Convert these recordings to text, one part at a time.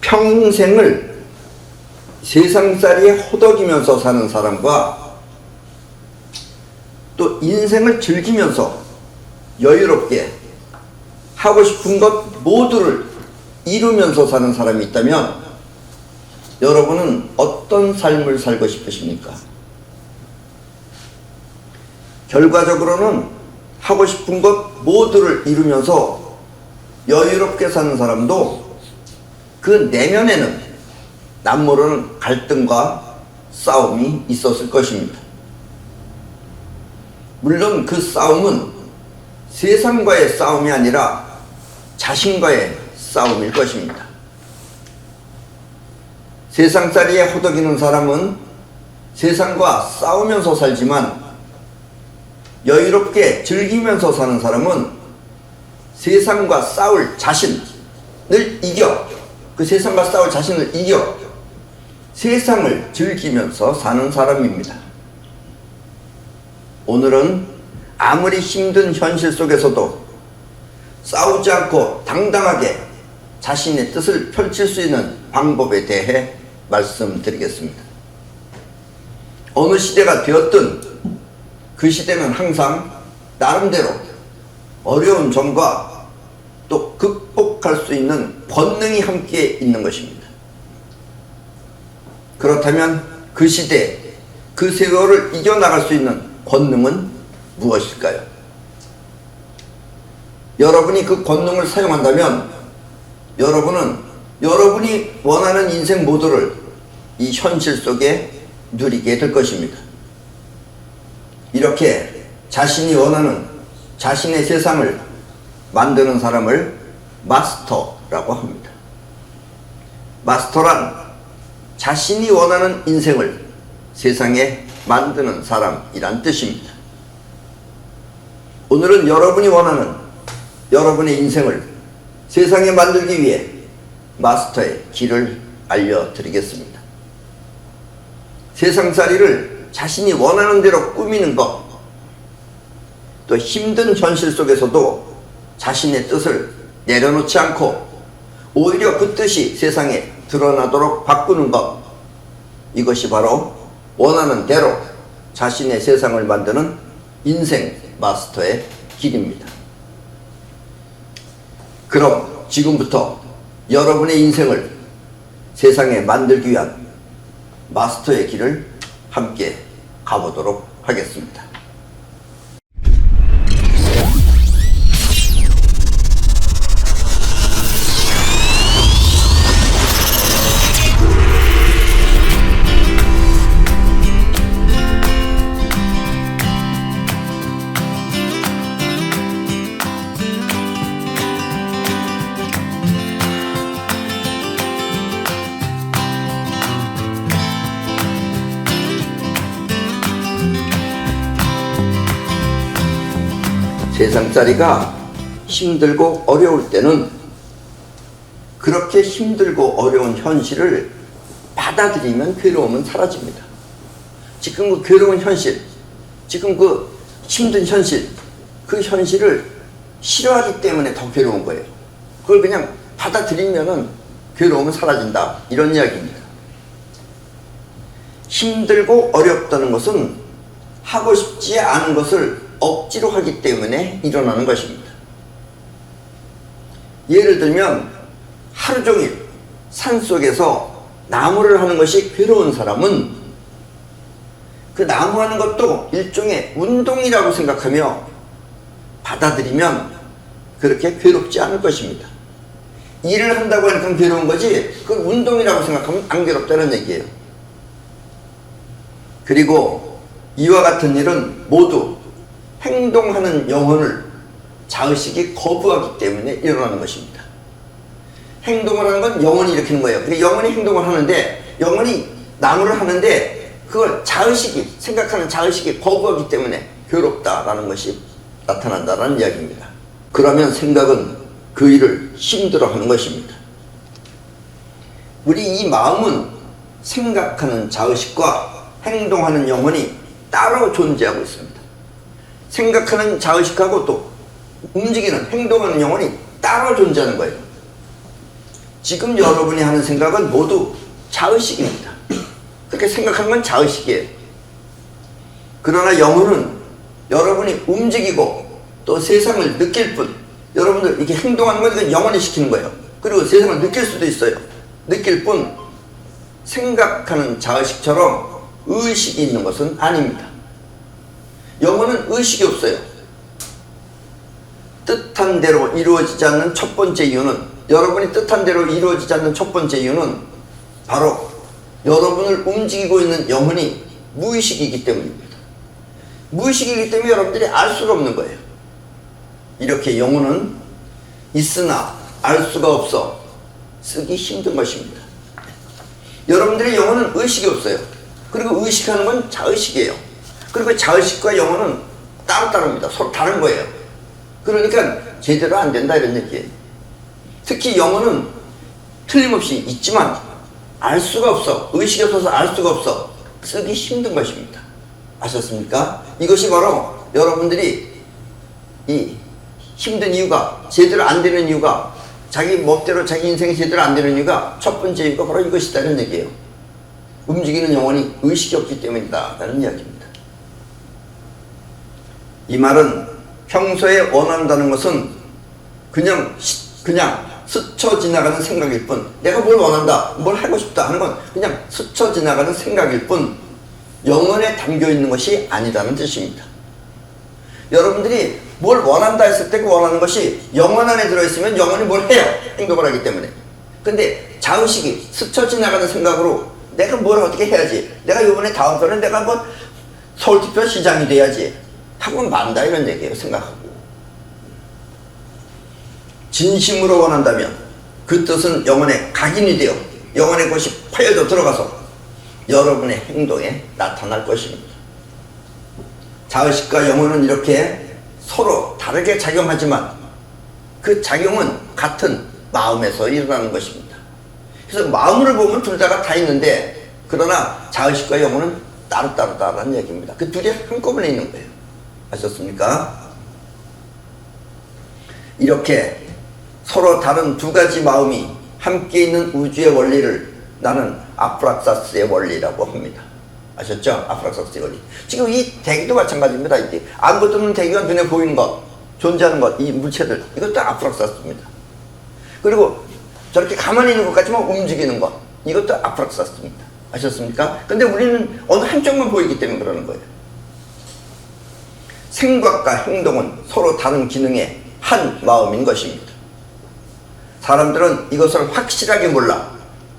평생을 세상살이에 호덕이면서 사는 사람과 또 인생을 즐기면서 여유롭게 하고 싶은 것 모두를 이루면서 사는 사람이 있다면 여러분은 어떤 삶을 살고 싶으십니까? 결과적으로는 하고 싶은 것 모두를 이루면서 여유롭게 사는 사람도 그 내면에는 남모르는 갈등과 싸움이 있었을 것입니다. 물론 그 싸움은 세상과의 싸움이 아니라 자신과의 싸움일 것입니다. 세상살이에 호덕이는 사람은 세상과 싸우면서 살지만 여유롭게 즐기면서 사는 사람은 세상과 싸울 자신을 이겨, 그 세상과 싸울 자신을 이겨 세상을 즐기면서 사는 사람입니다. 오늘은 아무리 힘든 현실 속에서도 싸우지 않고 당당하게 자신의 뜻을 펼칠 수 있는 방법에 대해 말씀드리겠습니다. 어느 시대가 되었든 그 시대는 항상 나름대로 어려운 점과 또 극복할 수 있는 권능이 함께 있는 것입니다. 그렇다면 그 시대, 그 세월을 이겨나갈 수 있는 권능은 무엇일까요? 여러분이 그 권능을 사용한다면 여러분은 여러분이 원하는 인생 모두를 이 현실 속에 누리게 될 것입니다. 이렇게 자신이 원하는 자신의 세상을 만드는 사람을 마스터라고 합니다. 마스터란 자신이 원하는 인생을 세상에 만드는 사람이란 뜻입니다. 오늘은 여러분이 원하는 여러분의 인생을 세상에 만들기 위해 마스터의 길을 알려드리겠습니다. 세상살이를 자신이 원하는 대로 꾸미는 것, 또 힘든 현실 속에서도 자신의 뜻을 내려놓지 않고 오히려 그 뜻이 세상에 드러나도록 바꾸는 것, 이것이 바로 원하는 대로 자신의 세상을 만드는 인생 마스터의 길입니다. 그럼 지금부터 여러분의 인생을 세상에 만들기 위한 마스터의 길을 함께 가보도록 하겠습니다. 세상살이가 힘들고 어려울 때는 그렇게 힘들고 어려운 현실을 받아들이면 괴로움은 사라집니다. 지금 그 괴로운 현실, 지금 그 힘든 현실, 그 현실을 싫어하기 때문에 더 괴로운 거예요. 그걸 그냥 받아들이면은 괴로움은 사라진다, 이런 이야기입니다. 힘들고 어렵다는 것은 하고 싶지 않은 것을 억지로 하기 때문에 일어나는 것입니다. 예를 들면 하루 종일 산속에서 나무를 하는 것이 괴로운 사람은 그 나무하는 것도 일종의 운동이라고 생각하며 받아들이면 그렇게 괴롭지 않을 것입니다. 일을 한다고 하니까 괴로운 거지 그걸 운동이라고 생각하면 안 괴롭다는 얘기예요. 그리고 이와 같은 일은 모두 행동하는 영혼을 자의식이 거부하기 때문에 일어나는 것입니다. 행동을 하는 건 영혼이 일으키는 거예요. 근데 영혼이 행동을 하는데, 영혼이 나무를 하는데 그걸 자의식이, 생각하는 자의식이 거부하기 때문에 괴롭다라는 것이 나타난다는 이야기입니다. 그러면 생각은 그 일을 힘들어하는 것입니다. 우리 이 마음은 생각하는 자의식과 행동하는 영혼이 따로 존재하고 있습니다. 생각하는 자의식하고 또 움직이는, 행동하는 영혼이 따로 존재하는 거예요. 지금 여러분이 하는 생각은 모두 자의식입니다. 그렇게 생각하는 건 자의식이에요. 그러나 영혼은 여러분이 움직이고 또 세상을 느낄 뿐, 여러분들 이렇게 행동하는 건 이건 영혼이 시키는 거예요. 그리고 세상을 느낄 수도 있어요. 느낄 뿐 생각하는 자의식처럼 의식이 있는 것은 아닙니다. 영혼은 의식이 없어요. 뜻한 대로 이루어지지 않는 첫 번째 이유는, 여러분이 뜻한 대로 이루어지지 않는 첫 번째 이유는 바로 여러분을 움직이고 있는 영혼이 무의식이기 때문입니다. 무의식이기 때문에 여러분들이 알 수가 없는 거예요. 이렇게 영혼은 있으나 알 수가 없어 쓰기 힘든 것입니다. 여러분들의 영혼은 의식이 없어요. 그리고 의식하는 건 자의식이에요. 그리고 자의식과 영혼은 따로따로입니다. 서로 다른 거예요. 그러니까 제대로 안 된다 이런 얘기예요. 특히 영혼은 틀림없이 있지만 알 수가 없어. 의식이 없어서 알 수가 없어. 쓰기 힘든 것입니다. 아셨습니까? 이것이 바로 여러분들이 이 힘든 이유가, 제대로 안 되는 이유가, 자기 멋대로 자기 인생이 제대로 안 되는 이유가, 첫 번째 이유가 바로 이것이다는 얘기예요. 움직이는 영혼이 의식이 없기 때문이다 라는 이야기입니다. 이 말은 평소에 원한다는 것은 그냥 스쳐 지나가는 생각일 뿐, 내가 뭘 원한다, 뭘 하고 싶다 하는 건 그냥 스쳐 지나가는 생각일 뿐 영혼에 담겨 있는 것이 아니라는 뜻입니다. 여러분들이 뭘 원한다 했을 때 그 원하는 것이 영혼 안에 들어있으면 영혼이 뭘 해요. 행동을 하기 때문에. 근데 자의식이 스쳐 지나가는 생각으로 내가 뭘 어떻게 해야지, 내가 이번에 다음 번에 내가 뭐 서울특별 시장이 돼야지 하고 만다 이런 얘기예요. 생각하고. 진심으로 원한다면 그 뜻은 영혼에 각인이 되어 영혼의 것이 파여져 들어가서 여러분의 행동에 나타날 것입니다. 자의식과 영혼은 이렇게 서로 다르게 작용하지만 그 작용은 같은 마음에서 일어나는 것입니다. 그래서 마음을 보면 둘 다가 다 있는데, 그러나 자의식과 영혼은 따로따로다라는 얘기입니다. 그 둘이 한꺼번에 있는 거예요. 아셨습니까? 이렇게 서로 다른 두 가지 마음이 함께 있는 우주의 원리를 나는 아프락사스의 원리라고 합니다. 아셨죠? 아프락사스의 원리. 지금 이 대기도 마찬가지입니다. 이제 아무것도 없는 대기가 눈에 보이는 것, 존재하는 것, 이 물체들, 이것도 아프락사스입니다. 그리고 저렇게 가만히 있는 것 같지만 움직이는 것, 이것도 아프락사스입니다. 아셨습니까? 근데 우리는 어느 한쪽만 보이기 때문에 그러는 거예요. 생각과 행동은 서로 다른 기능의 한 마음인 것입니다. 사람들은 이것을 확실하게 몰라.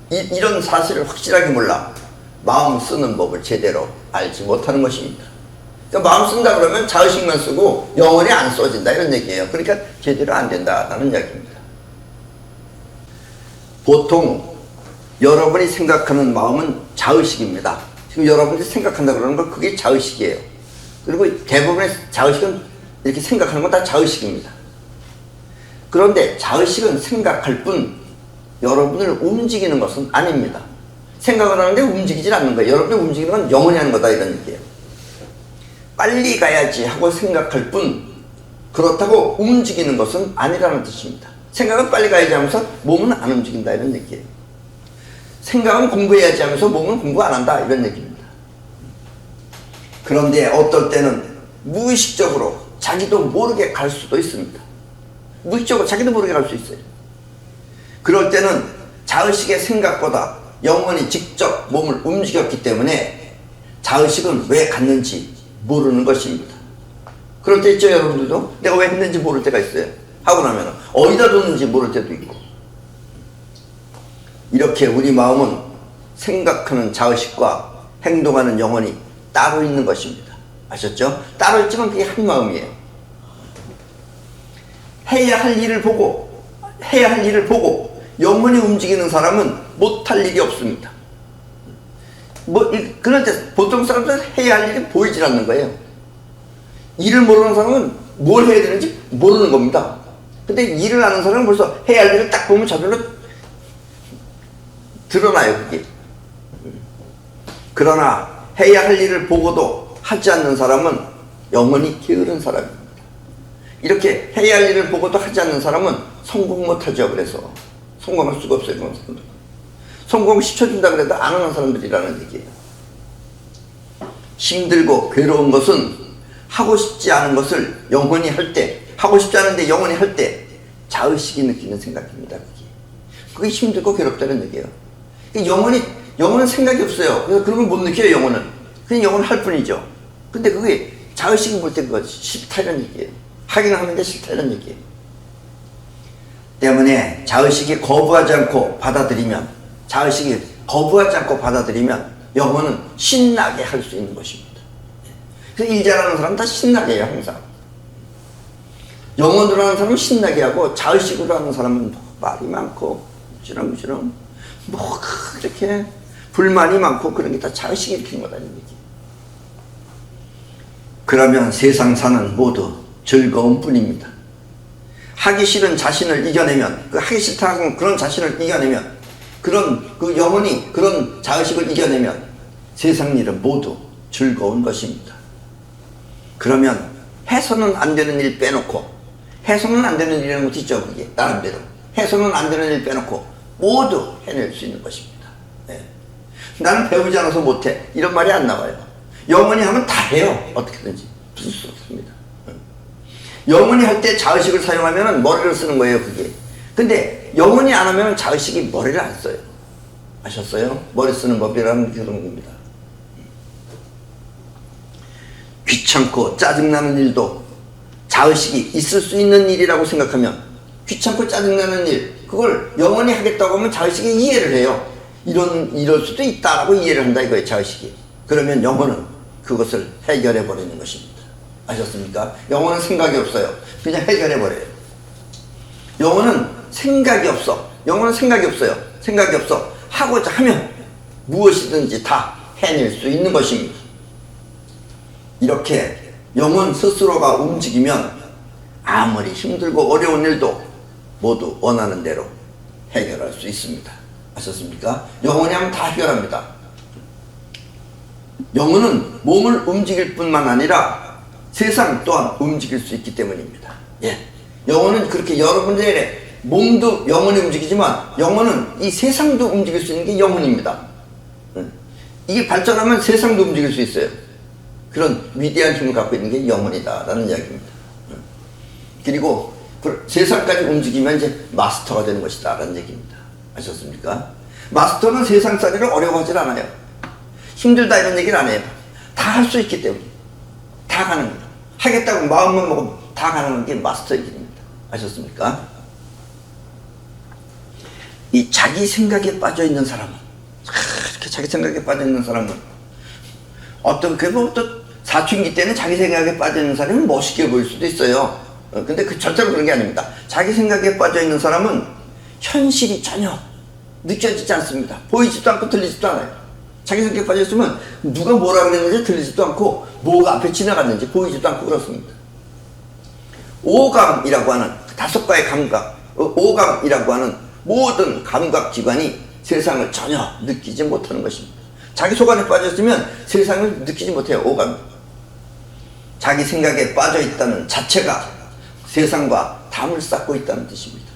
이런 사실을 확실하게 몰라. 마음 쓰는 법을 제대로 알지 못하는 것입니다. 그러니까 마음 쓴다 그러면 자의식만 쓰고 영혼이 안 써진다 이런 얘기예요. 그러니까 제대로 안 된다는 이야기입니다. 보통 여러분이 생각하는 마음은 자의식입니다. 지금 여러분이 생각한다 그러는 건 그게 자의식이에요. 그리고 대부분의 자의식은 이렇게 생각하는 건 다 자의식입니다. 그런데 자의식은 생각할 뿐 여러분을 움직이는 것은 아닙니다. 생각을 하는데 움직이질 않는 거예요. 여러분이 움직이는 건 영혼이 하는 거다 이런 얘기예요. 빨리 가야지 하고 생각할 뿐 그렇다고 움직이는 것은 아니라는 뜻입니다. 생각은 빨리 가야지 하면서 몸은 안 움직인다 이런 얘기예요. 생각은 공부해야지 하면서 몸은 공부 안 한다 이런 얘기입니다. 그런데 어떨 때는 무의식적으로 자기도 모르게 갈 수도 있습니다. 무의식적으로 자기도 모르게 갈 수 있어요. 그럴 때는 자의식의 생각보다 영혼이 직접 몸을 움직였기 때문에 자의식은 왜 갔는지 모르는 것입니다. 그럴 때 있죠, 여러분들도? 내가 왜 했는지 모를 때가 있어요. 하고 나면 어디다 뒀는지 모를 때도 있고. 이렇게 우리 마음은 생각하는 자의식과 행동하는 영혼이 따로 있는 것입니다. 아셨죠? 따로 있지만 그게 한 마음이에요. 해야 할 일을 보고 영혼이 움직이는 사람은 못할 일이 없습니다. 그런데 보통 사람들은 해야 할 일이 보이질 않는 거예요. 일을 모르는 사람은 뭘 해야 되는지 모르는 겁니다. 근데 일을 아는 사람은 벌써 해야 할 일을 딱 보면 저절로 드러나요, 그게. 그러나 해야 할 일을 보고도 하지 않는 사람은 영혼이 게으른 사람입니다. 이렇게 해야 할 일을 보고도 하지 않는 사람은 성공 못하죠. 그래서 성공할 수가 없어요. 그런 사람들. 성공 시켜준다 그래도 안 하는 사람들이라는 얘기예요. 힘들고 괴로운 것은 하고 싶지 않은 것을 영원히 할 때, 하고 싶지 않은데 영원히 할 때 자의식이 느끼는 생각입니다. 그게 힘들고 괴롭다는 얘기예요. 영혼은 생각이 없어요. 그래서 그런 걸 못 느껴요, 영혼은. 그냥 영혼은 할 뿐이죠. 근데 그게 자의식이 볼 때 그거 싫다 이런 얘기예요. 하긴 하는데 싫다 이런 얘기예요. 때문에 자의식이 거부하지 않고 받아들이면, 영혼은 신나게 할 수 있는 것입니다. 그래서 일 잘하는 사람은 다 신나게 해요, 항상. 영혼으로 하는 사람은 신나게 하고, 자의식으로 하는 사람은 말이 많고, 무시렁무시렁, 그렇게 불만이 많고, 그런 게 다 자의식이 일으키는 거다는 얘기. 그러면 세상 사는 모두 즐거움 뿐입니다. 하기 싫은 자신을 이겨내면, 하기 싫다는 그런 자신을 이겨내면, 그 영혼이 그런 자의식을 이겨내면 세상 일은 모두 즐거운 것입니다. 그러면 해서는 안 되는 일 빼놓고, 해서는 안 되는 일이라는 것도 있죠, 그게 나름대로. 해서는 안 되는 일 빼놓고 모두 해낼 수 있는 것입니다. 네. 나는 배우지 않아서 못해, 이런 말이 안 나와요. 영원히 하면 다 해요. 어떻게든지. 무슨 수 없습니다. 영원히 할 때 자의식을 사용하면 머리를 쓰는 거예요, 그게. 근데 영원히 안 하면 자의식이 머리를 안 써요. 아셨어요? 머리 쓰는 법이라는 그런 겁니다. 귀찮고 짜증나는 일도 자의식이 있을 수 있는 일이라고 생각하면, 귀찮고 짜증나는 일, 그걸 영원히 하겠다고 하면 자의식이 이해를 해요. 이럴 수도 있다라고 이해를 한다 이거예요, 자의식이. 그러면 영혼은 그것을 해결해 버리는 것입니다. 아셨습니까? 영혼은 생각이 없어요. 그냥 해결해 버려요. 영혼은 생각이 없어. 영혼은 생각이 없어요. 생각이 없어. 하고자 하면 무엇이든지 다 해낼 수 있는 것입니다. 이렇게 영혼 스스로가 움직이면 아무리 힘들고 어려운 일도 모두 원하는 대로 해결할 수 있습니다. 아셨습니까? 영혼이 하면 다 해결합니다. 영혼은 몸을 움직일 뿐만 아니라 세상 또한 움직일 수 있기 때문입니다. 예. 영혼은 그렇게 여러분들의 몸도 영혼이 움직이지만, 영혼은 이 세상도 움직일 수 있는 게 영혼입니다. 이게 발전하면 세상도 움직일 수 있어요. 그런 위대한 힘을 갖고 있는 게 영혼이다라는 이야기입니다. 그리고 세상까지 움직이면 이제 마스터가 되는 것이다라는 얘기입니다. 아셨습니까? 마스터는 세상살이를 어려워하지 않아요. 힘들다 이런 얘기를 안 해요. 다 할 수 있기 때문에. 다 가능합니다. 하겠다고 마음만 먹으면 다 가능한 게 마스터의 길입니다. 아셨습니까? 이 자기 생각에 빠져있는 사람은, 이렇게 자기 생각에 빠져있는 사람은, 또 사춘기 때는 자기 생각에 빠져있는 사람은 멋있게 보일 수도 있어요. 근데 절대로 그런 게 아닙니다. 자기 생각에 빠져있는 사람은 현실이 전혀 느껴지지 않습니다. 보이지도 않고 들리지도 않아요. 자기 생각에 빠져있으면 누가 뭐라 그랬는지 들리지도 않고, 뭐가 앞에 지나갔는지 보이지도 않고 그렇습니다. 오감이라고 하는 5가의 감각, 오감이라고 하는 모든 감각기관이 세상을 전혀 느끼지 못하는 것입니다. 자기 속안에 빠져있으면 세상을 느끼지 못해요. 오감. 자기 생각에 빠져있다는 자체가 세상과 담을 쌓고 있다는 뜻입니다.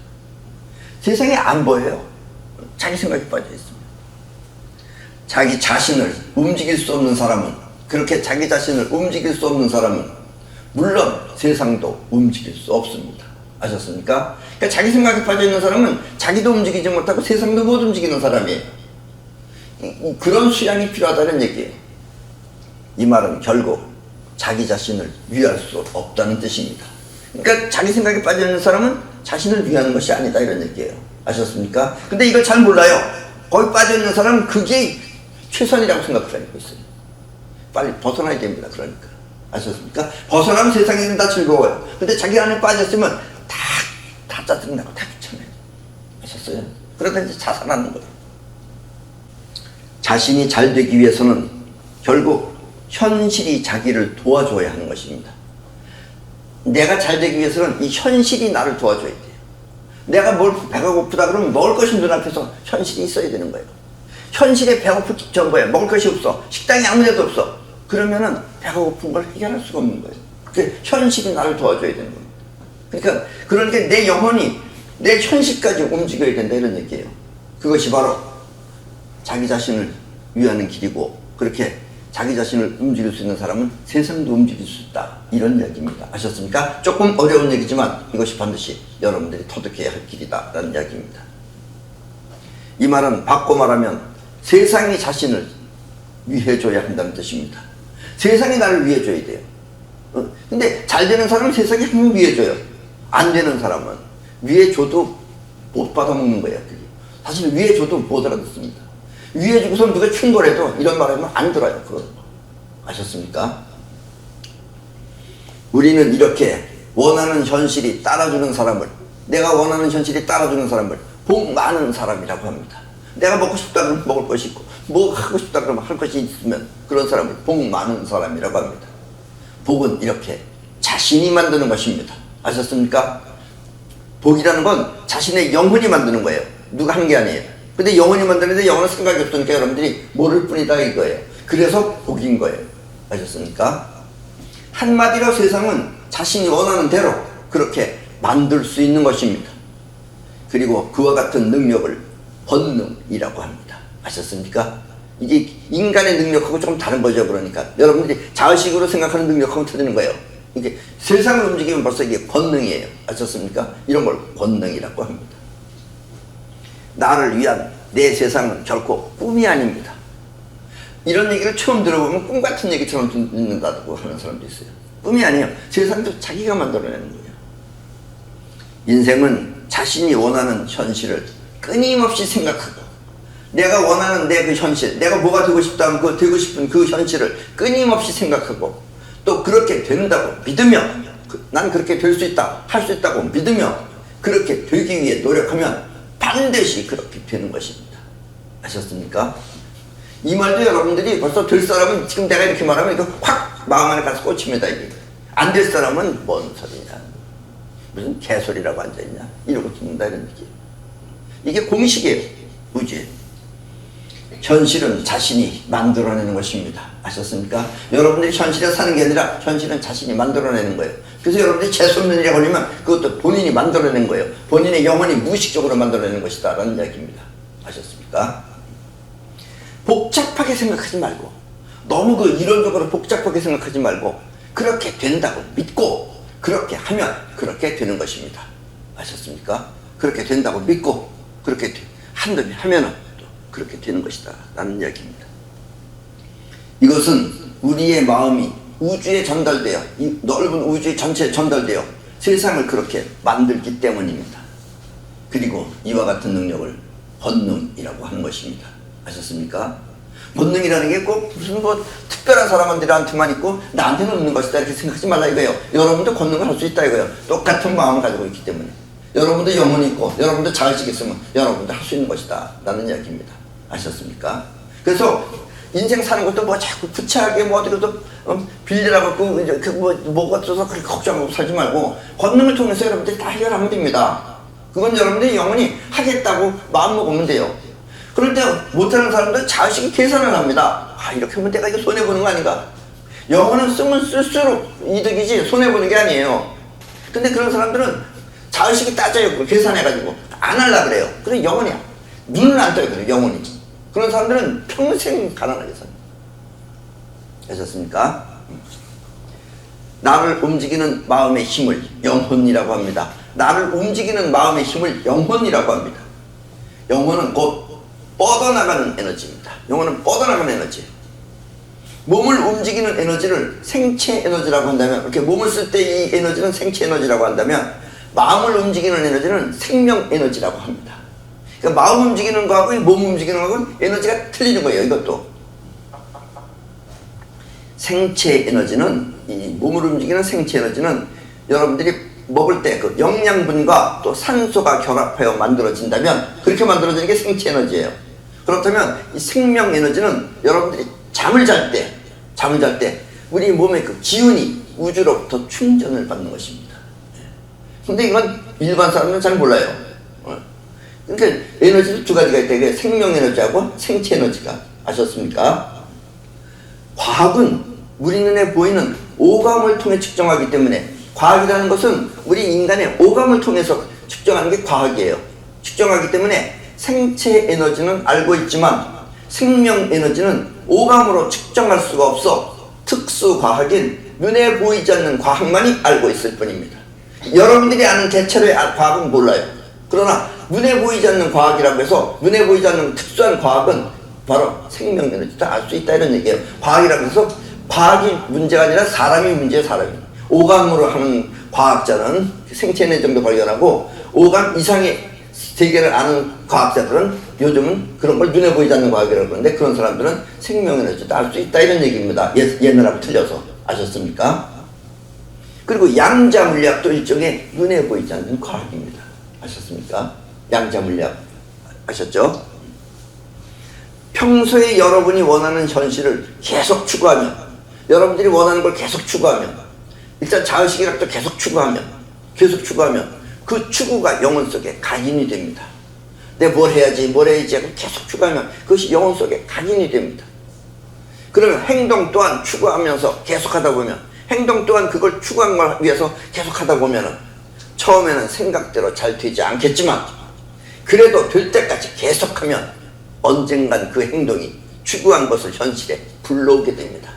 세상이 안 보여요. 자기 생각에 빠져있습니다. 자기 자신을 움직일 수 없는 사람은, 그렇게 자기 자신을 움직일 수 없는 사람은 물론 세상도 움직일 수 없습니다. 아셨습니까? 그러니까 자기 생각에 빠져있는 사람은 자기도 움직이지 못하고 세상도 못 움직이는 사람이에요. 그런 수양이 필요하다는 얘기예요. 이 말은 결국 자기 자신을 위할 수 없다는 뜻입니다. 그러니까 자기 생각에 빠져있는 사람은 자신을 위하는 것이 아니다 이런 얘기예요. 아셨습니까? 근데 이걸 잘 몰라요. 거기 빠져있는 사람은 그게 최선이라고 생각을 하고 있어요. 빨리 벗어나야 됩니다. 그러니까. 아셨습니까? 벗어나면 세상이 다 즐거워요. 근데 자기 안에 빠졌으면 다 짜증나고 다 귀찮아요. 아셨어요? 그러다 이제 자살하는 거예요. 자신이 잘 되기 위해서는 결국 현실이 자기를 도와줘야 하는 것입니다. 내가 잘 되기 위해서는 이 현실이 나를 도와줘야 돼요. 내가 배가 고프다 그러면 먹을 것이 눈앞에서 현실이 있어야 되는 거예요. 현실에 배고플 정보에 먹을 것이 없어. 식당이 아무 데도 없어. 그러면은 배가 고픈 걸 해결할 수가 없는 거예요. 현실이 나를 도와줘야 되는 겁니다. 그러니까 내 영혼이 내 현실까지 움직여야 된다 이런 얘기예요. 그것이 바로 자기 자신을 위하는 길이고, 그렇게 자기 자신을 움직일 수 있는 사람은 세상도 움직일 수 있다 이런 이야기입니다. 아셨습니까? 조금 어려운 얘기지만 이것이 반드시 여러분들이 터득해야 할 길이다 라는 이야기입니다. 이 말은 바꿔 말하면 세상이 자신을 위해줘야 한다는 뜻입니다. 세상이 나를 위해줘야 돼요. 근데 잘 되는 사람은 세상이 항상 위해줘요. 안 되는 사람은 위해줘도 못 받아먹는 거예요. 사실 위해줘도 못 알아듣습니다. 위해주고서 누가 충돌해도 이런 말 하면 안 들어요. 그거 아셨습니까? 우리는 이렇게 원하는 현실이 따라주는 사람을, 내가 원하는 현실이 따라주는 사람을 복 많은 사람이라고 합니다. 내가 먹고 싶다 그러면 먹을 것이 있고, 뭐 하고 싶다 그러면 할 것이 있으면 그런 사람을 복 많은 사람이라고 합니다. 복은 이렇게 자신이 만드는 것입니다. 아셨습니까? 복이라는 건 자신의 영혼이 만드는 거예요. 누가 하는 게 아니에요. 근데 영혼이 만드는데 영혼은 생각이 없으니까 여러분들이 모를 뿐이다 이거예요. 그래서 복인 거예요. 아셨습니까? 한마디로 세상은 자신이 원하는 대로 그렇게 만들 수 있는 것입니다. 그리고 그와 같은 능력을 본능이라고 합니다. 아셨습니까? 이게 인간의 능력하고 조금 다른 거죠. 그러니까 여러분들이 자의식으로 생각하는 능력하고 틀리는 거예요. 이게 세상을 움직이면 벌써 이게 본능이에요. 아셨습니까? 이런 걸 본능이라고 합니다. 나를 위한 내 세상은 결코 꿈이 아닙니다. 이런 얘기를 처음 들어보면 꿈 같은 얘기처럼 듣는다고 하는 사람도 있어요. 꿈이 아니에요. 세상도 자기가 만들어내는 거예요. 인생은 자신이 원하는 현실을 끊임없이 생각하고, 내가 원하는 내 그 현실, 내가 뭐가 되고 싶다 하면 그 되고 싶은 그 현실을 끊임없이 생각하고, 또 그렇게 된다고 믿으며, 난 그렇게 될 수 있다, 할 수 있다고 믿으며 그렇게 되기 위해 노력하면 반드시 그렇게 되는 것입니다. 아셨습니까? 이 말도 여러분들이 벌써 될 사람은 지금 내가 이렇게 말하면 이거 확 마음 안에 가서 꽂힙니다. 이게 안 될 사람은 뭔 소리냐, 무슨 개소리라고 앉아있냐 이러고 듣는다 이런 얘기예요. 이게 공식이에요. 우주에 현실은 자신이 만들어내는 것입니다. 아셨습니까? 여러분들이 현실에 사는 게 아니라 현실은 자신이 만들어내는 거예요. 그래서 여러분들이 재수없는 일에 걸리면 그것도 본인이 만들어낸 거예요. 본인의 영혼이 무의식적으로 만들어내는 것이다 라는 이야기입니다. 아셨습니까? 복잡하게 생각하지 말고, 너무 그 이론적으로 복잡하게 생각하지 말고 그렇게 된다고 믿고 그렇게 하면 그렇게 되는 것입니다. 아셨습니까? 그렇게 된다고 믿고 그렇게 하면은 또 그렇게 되는 것이다 라는 이야기입니다. 이것은 우리의 마음이 우주에 전달되어, 이 넓은 우주 전체에 전달되어 세상을 그렇게 만들기 때문입니다. 그리고 이와 같은 능력을 본능이라고 하는 것입니다. 아셨습니까? 본능이라는 게 꼭 무슨 뭐 특별한 사람들한테만 있고 나한테는 없는 것이다 이렇게 생각하지 말라 이거예요. 여러분도 본능을 할 수 있다 이거예요. 똑같은 마음을 가지고 있기 때문에. 여러분도 영혼이 있고 여러분도 자의식이 있으면 여러분도 할 수 있는 것이다 라는 이야기입니다. 아셨습니까? 그래서 인생 사는 것도 뭐 자꾸 구차하게 뭐 어디로도 빌리라고 뭐가 어쩌서 그렇게 걱정하고 살지 말고 권능을 통해서 여러분들이 다 해결하면 됩니다. 그건 여러분들이 영원히 하겠다고 마음먹으면 돼요. 그럴 때 못하는 사람들은 자의식이 계산을 합니다. 아, 이렇게 하면 내가 이거 손해보는 거 아닌가? 영혼은 쓰면 쓸수록 이득이지 손해보는 게 아니에요. 근데 그런 사람들은 자의식이 따져요. 계산해가지고 안 하려고 그래요. 그래서 영혼이야. 눈은 안 떠요. 그래요. 영혼이. 그런 사람들은 평생 가난하게 삽니다. 아셨습니까? 나를 움직이는 마음의 힘을 영혼이라고 합니다. 나를 움직이는 마음의 힘을 영혼이라고 합니다. 영혼은 곧 뻗어나가는 에너지입니다. 영혼은 뻗어나가는 에너지. 몸을 움직이는 에너지를 생체 에너지라고 한다면, 이렇게 몸을 쓸 때 이 에너지는 생체 에너지라고 한다면, 마음을 움직이는 에너지는 생명 에너지라고 합니다. 그러니까 마음 움직이는 거하고 몸 움직이는 거하고는 에너지가 틀리는 거예요. 이것도 생체 에너지는, 이 몸을 움직이는 생체 에너지는 여러분들이 먹을 때 그 영양분과 또 산소가 결합하여 만들어진다면 그렇게 만들어지는 게 생체 에너지예요. 그렇다면 이 생명 에너지는 여러분들이 잠을 잘 때 우리 몸의 그 기운이 우주로부터 충전을 받는 것입니다. 근데 이건 일반 사람은 잘 몰라요. 그러니까 에너지도 두 가지가 있다. 이게 생명 에너지하고 생체 에너지가. 아셨습니까? 과학은 우리 눈에 보이는 오감을 통해 측정하기 때문에, 과학이라는 것은 우리 인간의 오감을 통해서 측정하는 게 과학이에요. 측정하기 때문에 생체 에너지는 알고 있지만 생명 에너지는 오감으로 측정할 수가 없어 특수 과학인 눈에 보이지 않는 과학만이 알고 있을 뿐입니다. 여러분들이 아는 대체로의 과학은 몰라요. 그러나 눈에 보이지 않는 과학이라고 해서 눈에 보이지 않는 특수한 과학은 바로 생명 에너지도 알 수 있다 이런 얘기예요. 과학이라고 해서 과학이 문제가 아니라 사람이 문제예요. 사람이. 오감으로 하는 과학자는 생체 에너지 정도 발견하고 오감 이상의 세계를 아는 과학자들은 요즘은 그런 걸 눈에 보이지 않는 과학이라고 그러는데 그런 사람들은 생명 에너지도 알 수 있다 이런 얘기입니다. 옛날하고 틀려서. 아셨습니까? 그리고 양자 물리학도 일종의 눈에 보이지 않는 과학입니다. 아셨습니까? 양자 물리학 아셨죠? 평소에 여러분이 원하는 현실을 계속 추구하면 여러분들이 원하는 걸 계속 추구하면 일단 자의식이라도 계속 추구하면 그 추구가 영혼 속에 각인이 됩니다. 내가 뭘 해야지 하고 계속 추구하면 그것이 영혼 속에 각인이 됩니다. 그러면 행동 또한 추구하면서 계속하다 보면 행동 또한 그걸 추구한 걸 위해서 계속하다 보면 처음에는 생각대로 잘 되지 않겠지만 그래도 될 때까지 계속하면 언젠간 그 행동이 추구한 것을 현실에 불러오게 됩니다.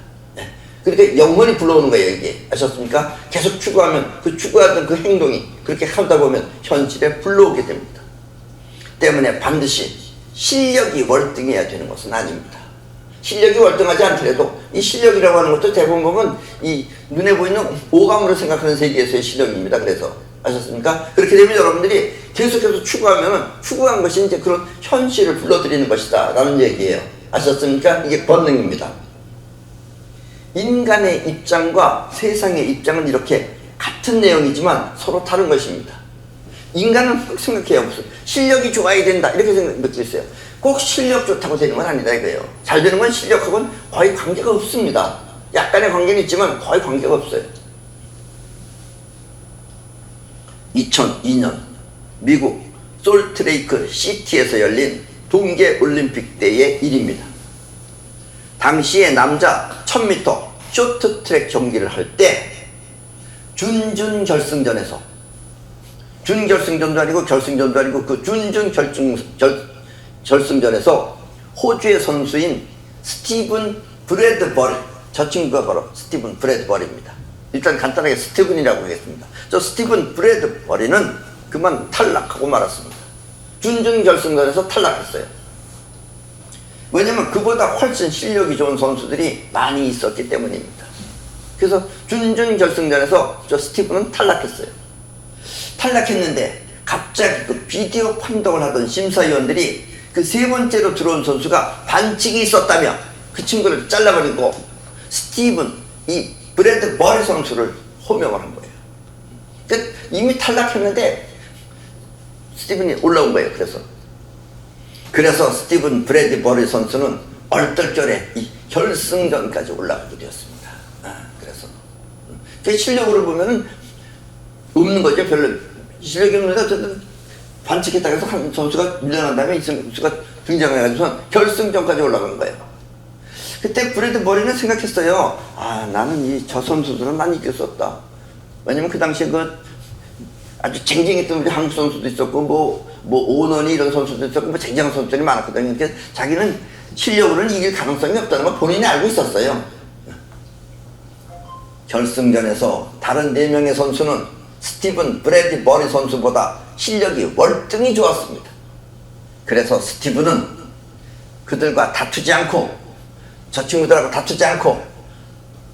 그러니까 영원히 불러오는 거예요, 이게. 아셨습니까? 계속 추구하면 그 추구하던 그 행동이 그렇게 하다 보면 현실에 불러오게 됩니다. 때문에 반드시 실력이 월등해야 되는 것은 아닙니다. 실력이 월등하지 않더라도 이 실력이라고 하는 것도 대부분 보면 이 눈에 보이는 오감으로 생각하는 세계에서의 실력입니다. 그래서 아셨습니까? 그렇게 되면 여러분들이 계속해서 추구하면은 추구한 것이 이제 그런 현실을 불러들이는 것이다 라는 얘기예요. 아셨습니까? 이게 본능입니다. 인간의 입장과 세상의 입장은 이렇게 같은 내용이지만 서로 다른 것입니다. 인간은 생각해요. 무슨 실력이 좋아야 된다 이렇게 생각하고 있어요. 꼭 실력 좋다고 되는 건 아니다 이거예요. 잘 되는 건 실력하고는 거의 관계가 없습니다. 약간의 관계는 있지만 거의 관계가 없어요. 2002년 미국 솔트레이크 시티에서 열린 동계올림픽 때의 일입니다. 당시에 남자 1000m 쇼트트랙 경기를 할 때 준결승전에서 준결승전도 아니고 결승전도 아니고 그 결승전에서 호주의 선수인 스티븐 브래드버리, 저 친구가 바로 스티븐 브래드버리입니다. 일단 간단하게 스티븐이라고 하겠습니다. 저 스티븐 브래드버리는 그만 탈락하고 말았습니다. 준결승전에서 탈락했어요. 왜냐면 그보다 훨씬 실력이 좋은 선수들이 많이 있었기 때문입니다. 그래서 준결승전에서 저 스티븐은 탈락했어요. 탈락했는데 갑자기 그 비디오 판독을 하던 심사위원들이 그 세 번째로 들어온 선수가 반칙이 있었다며 그 친구를 잘라버리고 스티븐 이 브래드버리 선수를 호명을 한 거예요. 그러니까 이미 탈락했는데 스티븐이 올라온 거예요. 그래서 스티븐 브래드버리 선수는 얼떨결에 이 결승전까지 올라가게 되었습니다. 그래서 그 실력으로 보면은 없는 거죠. 별로 실력이 없는데 반칙했다고 해서 한 선수가 밀려난 다음에 이 선수가 등장해가지고 결승전까지 올라간 거예요. 그때 브래드버리는 생각했어요. 나는 저 선수들은 난 이길 수 없다. 왜냐면 그 당시에 그 아주 쟁쟁했던 우리 한국 선수도 있었고 뭐 오너니 이런 선수도 있었고 뭐 쟁쟁한 선수들이 많았거든요. 그러니까 자기는 실력으로는 이길 가능성이 없다는 걸 본인이 알고 있었어요. 결승전에서 다른 4명의 선수는 스티븐 브래드버리 선수보다 실력이 월등히 좋았습니다. 그래서 스티븐은 그들과 다투지 않고 저 친구들하고 다투지 않고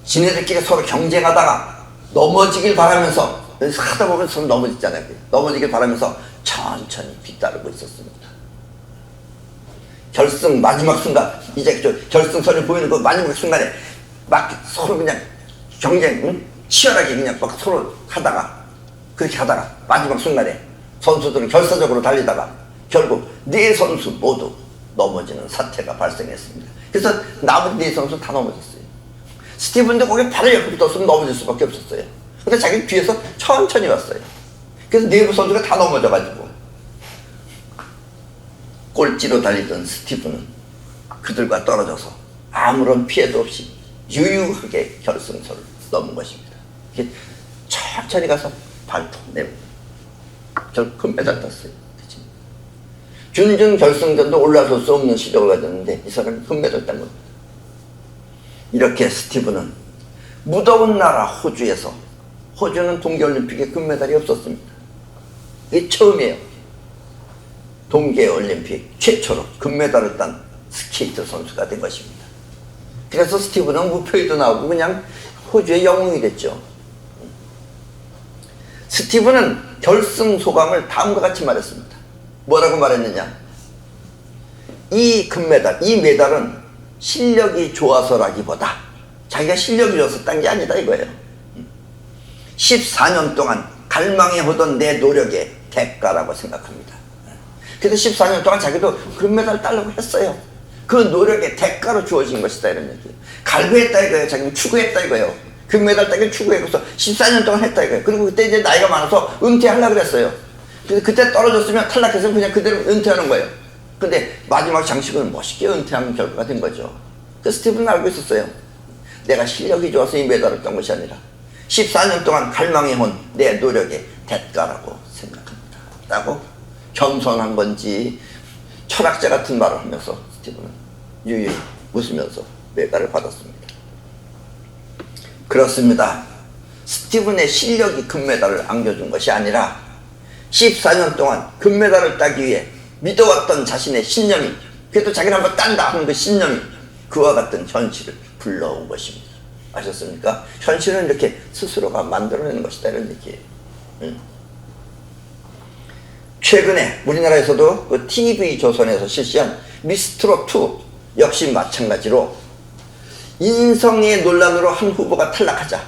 지네들끼리 서로 경쟁하다가 넘어지길 바라면서 하다 보면 서로 넘어지잖아요. 넘어지길 바라면서 천천히 뒤따르고 있었습니다. 결승 마지막 순간 이제 결승선이 보이는 그 마지막 순간에 막 서로 그냥 경쟁 치열하게 그냥 막 서로 그렇게 하다가 마지막 순간에 선수들은 결사적으로 달리다가 결국 4선수 모두 넘어지는 사태가 발생했습니다. 그래서 나머지 4선수 다 넘어졌어요. 스티븐도 거기에 발을 옆에 붙었으면 넘어질 수밖에 없었어요. 근데 자기 뒤에서 천천히 왔어요. 그래서 4부 선수가 다 넘어져가지고 꼴찌로 달리던 스티븐은 그들과 떨어져서 아무런 피해도 없이 유유하게 결승선을 넘은 것입니다. 이렇게 천천히 가서 발톱 내고 결국 금메달 땄어요. 그치? 준준 결승전도 올라설 수 없는 시력을 가졌는데 이 사람이 금메달 딴 겁니다. 이렇게 스티브는 무더운 나라 호주에서, 호주는 동계올림픽에 금메달이 없었습니다. 이게 처음이에요. 동계올림픽 최초로 금메달을 딴 스케이트 선수가 된 것입니다. 그래서 스티브는 무표에도 나오고 그냥 호주의 영웅이 됐죠. 스티브는 결승 소감을 다음과 같이 말했습니다. 뭐라고 말했느냐? 이 금메달, 이 메달은 실력이 좋아서라기보다 자기가 실력이 좋아서 딴 게 아니다 이거예요. 14년 동안 갈망해오던 내 노력의 대가라고 생각합니다. 그래서 14년 동안 자기도 금메달 따려고 했어요. 그 노력의 대가로 주어진 것이다 이런 얘기예요. 갈구했다 이거예요. 자기는 추구했다 이거예요. 금메달 따기를 추구해서 14년 동안 했다 이거예요. 그리고 그때 이제 나이가 많아서 은퇴하려고 그랬어요. 그래서 그때 떨어졌으면 탈락해서 그냥 그대로 은퇴하는 거예요. 근데 마지막 장식은 멋있게 은퇴하는 결과가 된 거죠. 그 스티브는 알고 있었어요. 내가 실력이 좋아서 이 메달을 딴 것이 아니라 14년 동안 갈망해온 내 노력의 대가라고 생각합니다. 라고 겸손한 건지 철학자 같은 말을 하면서 스티브는 유유히 웃으면서 메달을 받았습니다. 그렇습니다. 스티븐의 실력이 금메달을 안겨준 것이 아니라 14년 동안 금메달을 따기 위해 믿어왔던 자신의 신념이, 그래도 자기는 한번 딴다 하는 그 신념이 그와 같은 현실을 불러온 것입니다. 아셨습니까? 현실은 이렇게 스스로가 만들어내는 것이다 이런 얘기예요. 최근에 우리나라에서도 그 TV조선에서 실시한 미스트롯2 역시 마찬가지로 인성의 논란으로 한 후보가 탈락하자.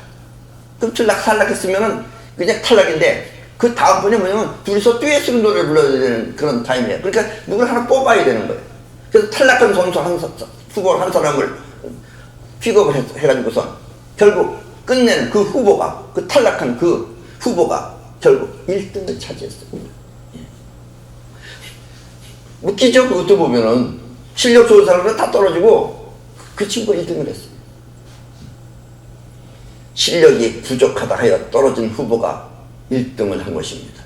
그럼 탈락했으면은 그냥 탈락인데 그 다음번에 뭐냐면 둘이서 듀엣으로 노래를 불러야 되는 그런 타임이에요. 그러니까 누굴 하나 뽑아야 되는 거예요. 그래서 탈락한 선수 후보 한 사람을 픽업을 해가지고서 결국 끝내는 그 후보가, 그 탈락한 그 후보가 결국 1등을 차지했습니다. 웃기죠? 그것도 보면은 실력 좋은 사람은 다 떨어지고 그 친구가 1등을 했어요. 실력이 부족하다 하여 떨어진 후보가 1등을 한 것입니다.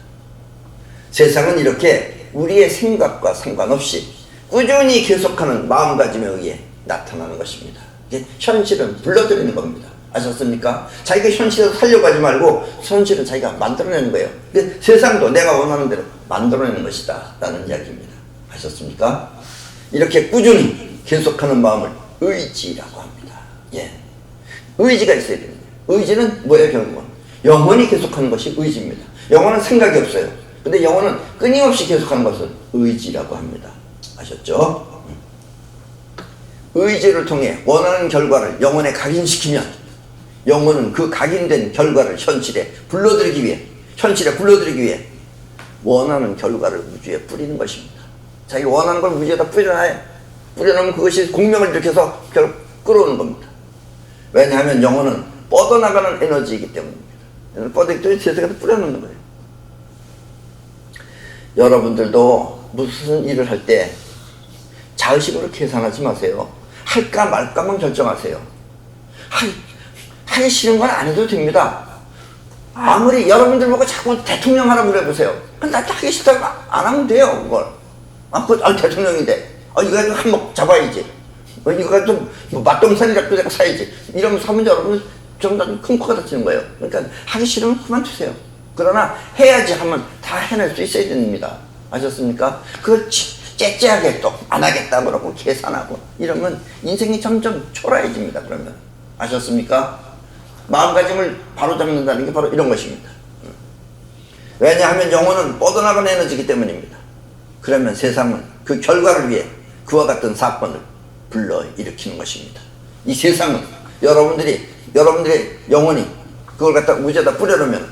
세상은 이렇게 우리의 생각과 상관없이 꾸준히 계속하는 마음가짐에 의해 나타나는 것입니다. 이게 현실은 불러들이는 겁니다. 아셨습니까? 자기가 현실에서 살려고 하지 말고 현실은 자기가 만들어내는 거예요. 세상도 내가 원하는 대로 만들어내는 것이다 라는 이야기입니다. 아셨습니까? 이렇게 꾸준히 계속하는 마음을 의지라고 합니다. 예. 의지가 있어야 됩니다. 의지는 뭐예요? 결국은 영원히 계속하는 것이 의지입니다. 영혼은 생각이 없어요. 근데 영혼은 끊임없이 계속하는 것을 의지라고 합니다. 아셨죠? 의지를 통해 원하는 결과를 영혼에 각인시키면 영혼은 그 각인된 결과를 현실에 불러들이기 위해 원하는 결과를 우주에 뿌리는 것입니다. 자기 원하는 걸 우주에다 뿌려놔요. 뿌려놓으면 그것이 공명을 일으켜서 결국 끌어오는 겁니다. 왜냐하면 영혼은 뻗어나가는 에너지이기 때문입니다. 뻗어있기 때문에 세상에서 뿌려놓는 거예요. 여러분들도 무슨 일을 할 때 자의식으로 계산하지 마세요. 할까 말까만 결정하세요. 하기 싫은 건 안 해도 됩니다. 아무리 여러분들 보고 자꾸 대통령 하라고 그래보세요. 근데 나도 하기 싫다고 안 하면 돼요, 그걸. 대통령인데. 이거 한몫 잡아야지. 이거 좀, 맛동산이라도 내가 사야지. 이러면서 하면 여러분 좀 큰 코가 다치는 거예요. 그러니까 하기 싫으면 그만두세요. 그러나 해야지 하면 다 해낼 수 있어야 됩니다. 아셨습니까? 그걸 째째하게 또 안 하겠다 그러고 계산하고 이러면 인생이 점점 초라해집니다. 그러면 아셨습니까? 마음가짐을 바로잡는다는 게 바로 이런 것입니다. 왜냐하면 영혼은 뻗어나가는 에너지이기 때문입니다. 그러면 세상은 그 결과를 위해 그와 같은 사건을 불러일으키는 것입니다. 이 세상은 여러분들의 영혼이 그걸 갖다 우주에다 뿌려놓으면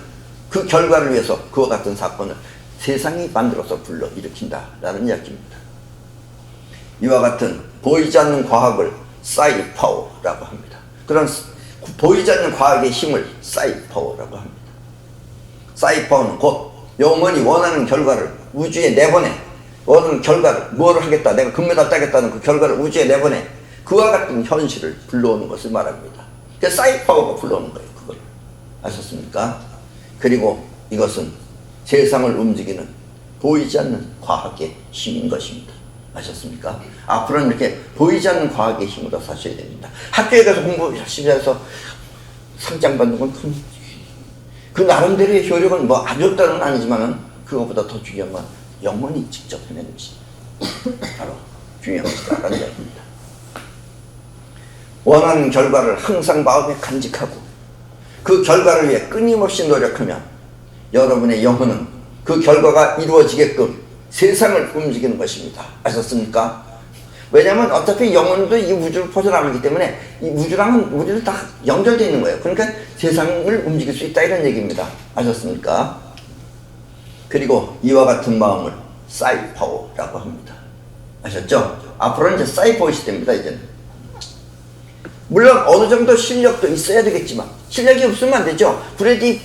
그 결과를 위해서 그와 같은 사건을 세상이 만들어서 불러일으킨다라는 이야기입니다. 이와 같은 보이지 않는 과학을 사이파워라고 합니다. 그런 보이지 않는 과학의 힘을 사이파워라고 합니다. 사이파워는 곧 영원히 원하는 결과를 우주에 내보내, 원하는 결과를 뭐를 하겠다, 내가 금메달 따겠다는 그 결과를 우주에 내보내 그와 같은 현실을 불러오는 것을 말합니다. 그래서 사이파워가 불러오는 거예요. 그걸 아셨습니까? 그리고 이것은 세상을 움직이는 보이지 않는 과학의 힘인 것입니다. 아셨습니까? 앞으로는 이렇게 보이지 않는 과학의 힘으로 사셔야 됩니다. 학교에 가서 공부 열심히 해서 상장 받는 건 그 나름대로의 효력은 뭐 아주 없다는 아니지만은 그것보다 더 중요한 건 영혼이 직접 해내는 것이 바로 중요한 것이라는 이야기입니다. 원하는 결과를 항상 마음에 간직하고 그 결과를 위해 끊임없이 노력하면 여러분의 영혼은 그 결과가 이루어지게끔 세상을 움직이는 것입니다. 아셨습니까? 왜냐하면 어차피 영혼도 이 우주를 벗어나기 때문에 이 우주는 다 연결되어 있는 거예요. 그러니까 세상을 움직일 수 있다 이런 얘기입니다. 아셨습니까? 그리고 이와 같은 마음을 사이퍼라고 합니다. 아셨죠? 앞으로는 이제 사이퍼 시대입니다. 이제는. 물론 어느 정도 실력도 있어야 되겠지만 실력이 없으면 안 되죠. 브래디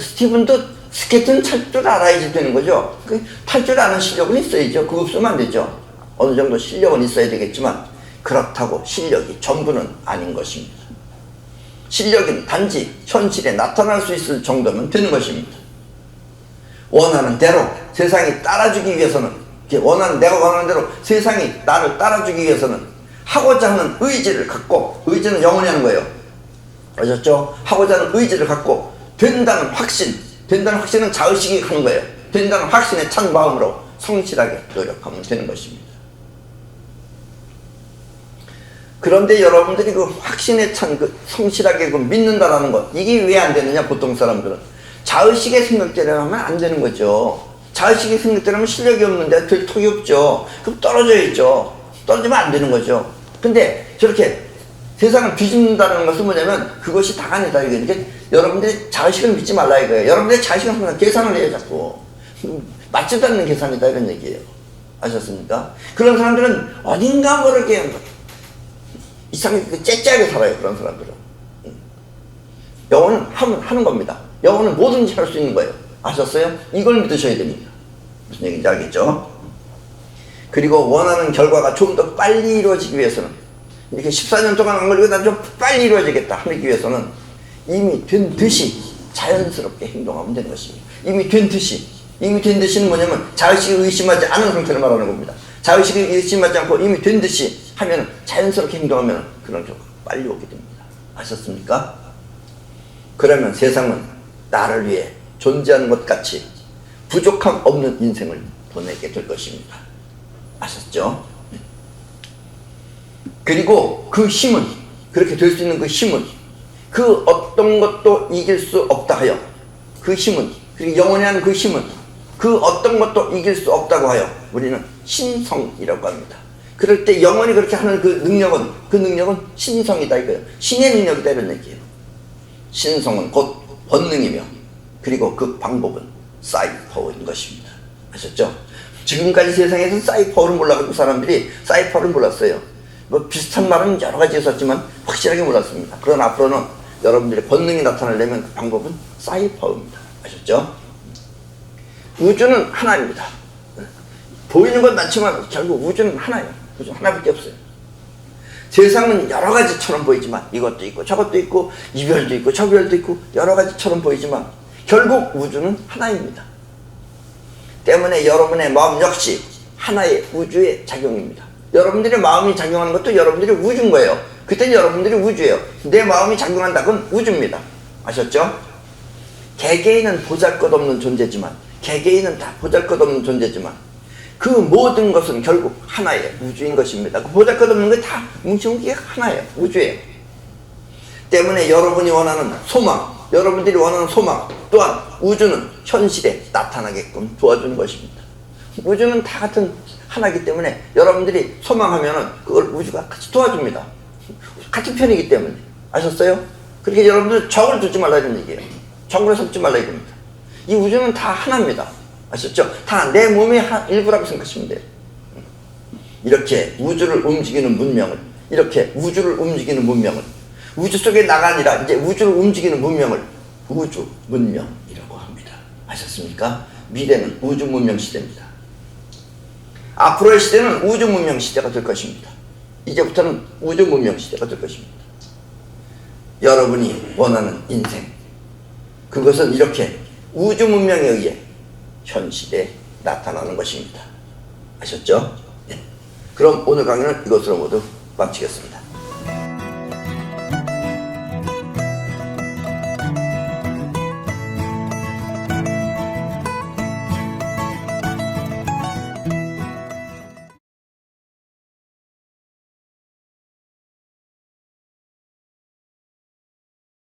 스티븐도 스케이트는 탈 줄 알아야지 되는 거죠. 탈 줄 아는 실력은 있어야죠. 그거 없으면 안 되죠. 어느 정도 실력은 있어야 되겠지만 그렇다고 실력이 전부는 아닌 것입니다. 실력은 단지 현실에 나타날 수 있을 정도면 되는 것입니다. 원하는 대로 세상이 따라주기 위해서는 내가 원하는 대로 세상이 나를 따라주기 위해서는 하고자 하는 의지를 갖고, 의지는 영원히 하는 거예요. 아셨죠? 하고자 하는 의지를 갖고 된다는 확신은 자의식이 하는 거예요. 된다는 확신에 찬 마음으로 성실하게 노력하면 되는 것입니다. 그런데 여러분들이 그 확신에 찬 성실하게 믿는다라는 것, 이게 왜 안 되느냐, 보통 사람들은. 자의식의 생각대로 하면 안 되는 거죠. 자의식의 생각대로 하면 실력이 없는데 될 턱이 없죠. 그럼 떨어져야죠. 떨어지면 안 되는 거죠. 근데 저렇게 세상을 뒤집는다는 것은 뭐냐면 그것이 다가 아니다. 그러니까 여러분들이 자의식을 믿지 말라 이거예요. 여러분들이 자의식을 항상 계산을 해요, 자꾸. 맞지도 않는 계산이다 이런 얘기예요. 아셨습니까? 그런 사람들은 어딘가 모르게 이상하게 째째하게 살아요. 그런 사람들은. 영혼은 하는 겁니다. 영혼은 뭐든지 할 수 있는 거예요. 아셨어요? 이걸 믿으셔야 됩니다. 무슨 얘기인지 알겠죠? 그리고 원하는 결과가 좀 더 빨리 이루어지기 위해서는, 이렇게 14년 동안 안 걸리고 난 좀 빨리 이루어지겠다 하기 위해서는 이미 된 듯이 자연스럽게 행동하면 되는 것입니다. 이미 된 듯이는 뭐냐면 자의식을 의심하지 않은 상태를 말하는 겁니다. 자의식을 의심하지 않고 이미 된 듯이 하면 자연스럽게 행동하면 그런 결과가 빨리 오게 됩니다. 아셨습니까? 그러면 세상은 나를 위해 존재하는 것 같이 부족함 없는 인생을 보내게 될 것입니다. 아셨죠? 그리고 그 힘은, 그렇게 될 수 있는 그 힘은 그 어떤 것도 이길 수 없다 하여, 그 힘은, 그리고 영원히 하는 그 힘은 그 어떤 것도 이길 수 없다고 하여 우리는 신성이라고 합니다. 그럴 때 영원히 그렇게 하는 그 능력은 신성이다 이거예요. 신의 능력이다 이런 얘기예요. 신성은 곧 본능이며 그리고 그 방법은 사이퍼인 것입니다. 아셨죠? 지금까지 세상에서 사이퍼를 몰라가지고 사람들이 사이퍼를 몰랐어요. 뭐 비슷한 말은 여러 가지 있었지만 확실하게 몰랐습니다. 그러나 앞으로는 여러분들의 본능이 나타나려면 그 방법은 사이퍼입니다. 아셨죠? 우주는 하나입니다. 보이는 건 많지만 결국 우주는 하나예요. 우주 하나밖에 없어요. 세상은 여러 가지처럼 보이지만 이것도 있고 저것도 있고 이별도 있고 저별도 있고 여러 가지처럼 보이지만 결국 우주는 하나입니다. 때문에 여러분의 마음 역시 하나의 우주의 작용입니다. 여러분들의 마음이 작용하는 것도 여러분들이 우주인 거예요. 그때는 여러분들이 우주예요. 내 마음이 작용한다, 그건 우주입니다. 아셨죠? 개개인은 보잘것없는 존재지만, 개개인은 다 보잘것없는 존재지만 그 모든 것은 결국 하나의 우주인 것입니다. 그 보잘것없는 게 다 뭉치면 게 하나예요. 우주예요. 때문에 여러분이 원하는 소망, 여러분들이 원하는 소망 또한 우주는 현실에 나타나게끔 도와주는 것입니다. 우주는 다 같은 하나이기 때문에 여러분들이 소망하면은 그걸 우주가 같이 도와줍니다. 같은 편이기 때문에. 아셨어요? 그렇게 여러분들 적을 두지 말라 이런 얘기예요. 적으로 삼지 말라 이겁니다. 이 우주는 다 하나입니다. 아셨죠? 다 내 몸의 일부라고 생각하시면 돼요. 이렇게 우주를 움직이는 문명을, 우주 속에 나가 아니라 이제 우주를 움직이는 문명을 우주 문명이라고 합니다. 아셨습니까? 미래는 우주 문명 시대입니다. 앞으로의 시대는 우주 문명 시대가 될 것입니다. 이제부터는 우주 문명 시대가 될 것입니다. 여러분이 원하는 인생, 그것은 이렇게 우주 문명에 의해 현실에 나타나는 것입니다. 아셨죠? 네. 그럼 오늘 강의는 이것으로 모두 마치겠습니다.